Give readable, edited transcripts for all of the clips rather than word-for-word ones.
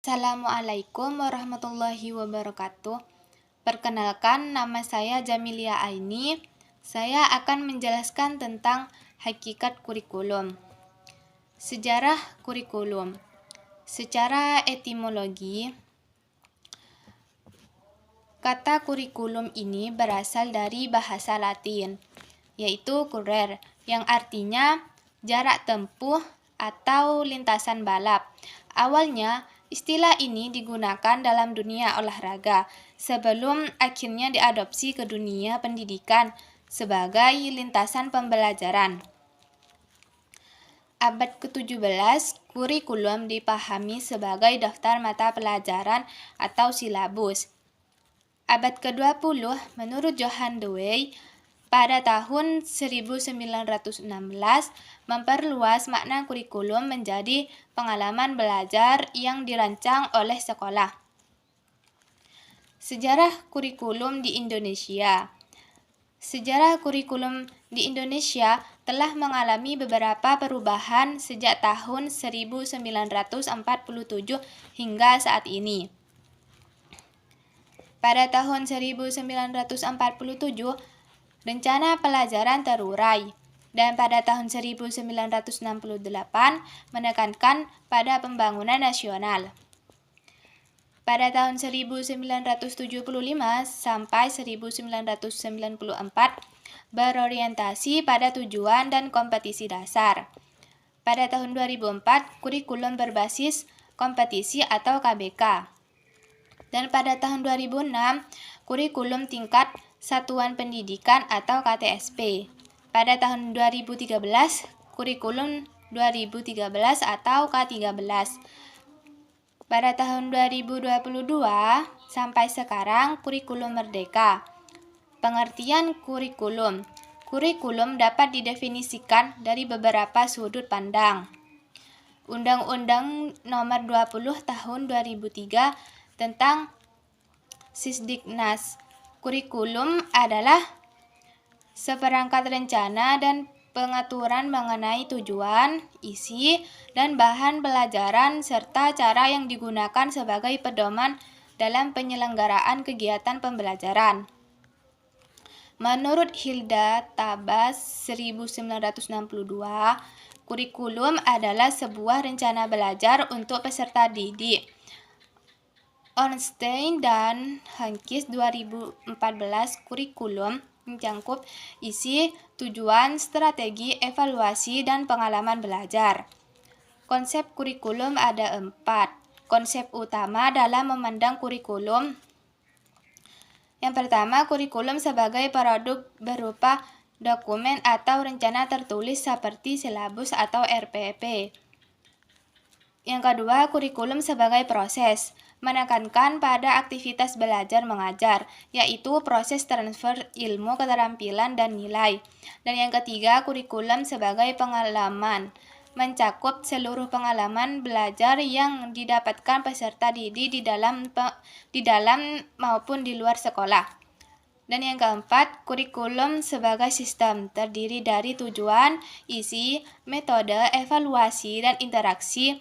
Assalamualaikum warahmatullahi wabarakatuh. Perkenalkan, nama saya Jamilia Aini. Saya akan menjelaskan tentang hakikat kurikulum. Sejarah kurikulum. Secara etimologi, kata kurikulum ini berasal dari bahasa Latin, yaitu currere, yang artinya jarak tempuh atau lintasan balap. Awalnya, istilah ini digunakan dalam dunia olahraga sebelum akhirnya diadopsi ke dunia pendidikan sebagai lintasan pembelajaran. Abad ke-17, kurikulum dipahami sebagai daftar mata pelajaran atau silabus. Abad ke-20, menurut Johann Dewey, pada tahun 1916 memperluas makna kurikulum menjadi pengalaman belajar yang dirancang oleh sekolah. Sejarah kurikulum di Indonesia. Sejarah kurikulum di Indonesia telah mengalami beberapa perubahan sejak tahun 1947 hingga saat ini. Pada tahun 1947, rencana pelajaran terurai, dan pada tahun 1968 menekankan pada pembangunan nasional. Pada tahun 1975 sampai 1994 berorientasi pada tujuan dan kompetisi dasar. Pada tahun 2004, kurikulum berbasis kompetisi atau KBK. Dan pada tahun 2006, kurikulum tingkat satuan pendidikan atau KTSP. Pada tahun 2013, kurikulum 2013 atau K13. Pada tahun 2022 sampai sekarang, kurikulum merdeka. Pengertian kurikulum. Kurikulum dapat didefinisikan dari beberapa sudut pandang. Undang-Undang Nomor 20 Tahun 2003 tentang Sisdiknas. Kurikulum adalah seperangkat rencana dan pengaturan mengenai tujuan, isi, dan bahan pelajaran serta cara yang digunakan sebagai pedoman dalam penyelenggaraan kegiatan pembelajaran. Menurut Hilda Tabas 1962, kurikulum adalah sebuah rencana belajar untuk peserta didik. Ornstein dan Hankis 2014, kurikulum mencangkup isi, tujuan, strategi, evaluasi, dan pengalaman belajar. Konsep kurikulum ada 4. Konsep utama dalam memandang kurikulum. Yang pertama, kurikulum sebagai produk berupa dokumen atau rencana tertulis seperti silabus atau RPP. Yang kedua, kurikulum sebagai proses, menekankan pada aktivitas belajar mengajar, yaitu proses transfer ilmu, keterampilan, dan nilai. Dan yang ketiga, kurikulum sebagai pengalaman, mencakup seluruh pengalaman belajar yang didapatkan peserta didik di dalam maupun di luar sekolah. Dan yang keempat, kurikulum sebagai sistem, terdiri dari tujuan, isi, metode, evaluasi, dan interaksi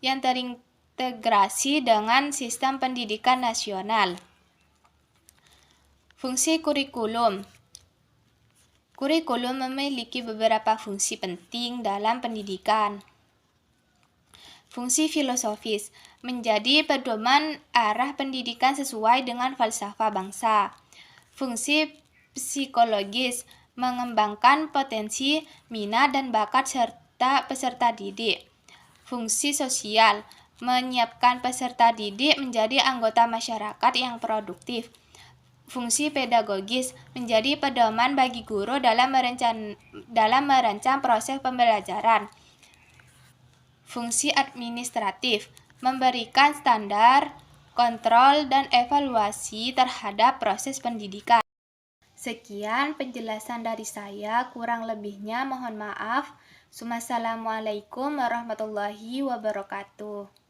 yang terintegrasi dengan sistem pendidikan nasional. Fungsi kurikulum. Kurikulum memiliki beberapa fungsi penting dalam pendidikan. Fungsi filosofis, menjadi pedoman arah pendidikan sesuai dengan falsafah bangsa. Fungsi psikologis, mengembangkan potensi, minat, dan bakat serta peserta didik. Fungsi sosial, menyiapkan peserta didik menjadi anggota masyarakat yang produktif. Fungsi pedagogis, menjadi pedoman bagi guru dalam merancang proses pembelajaran. Fungsi administratif, memberikan standar, kontrol, dan evaluasi terhadap proses pendidikan. Sekian penjelasan dari saya, kurang lebihnya mohon maaf. Wassalamualaikum warahmatullahi wabarakatuh.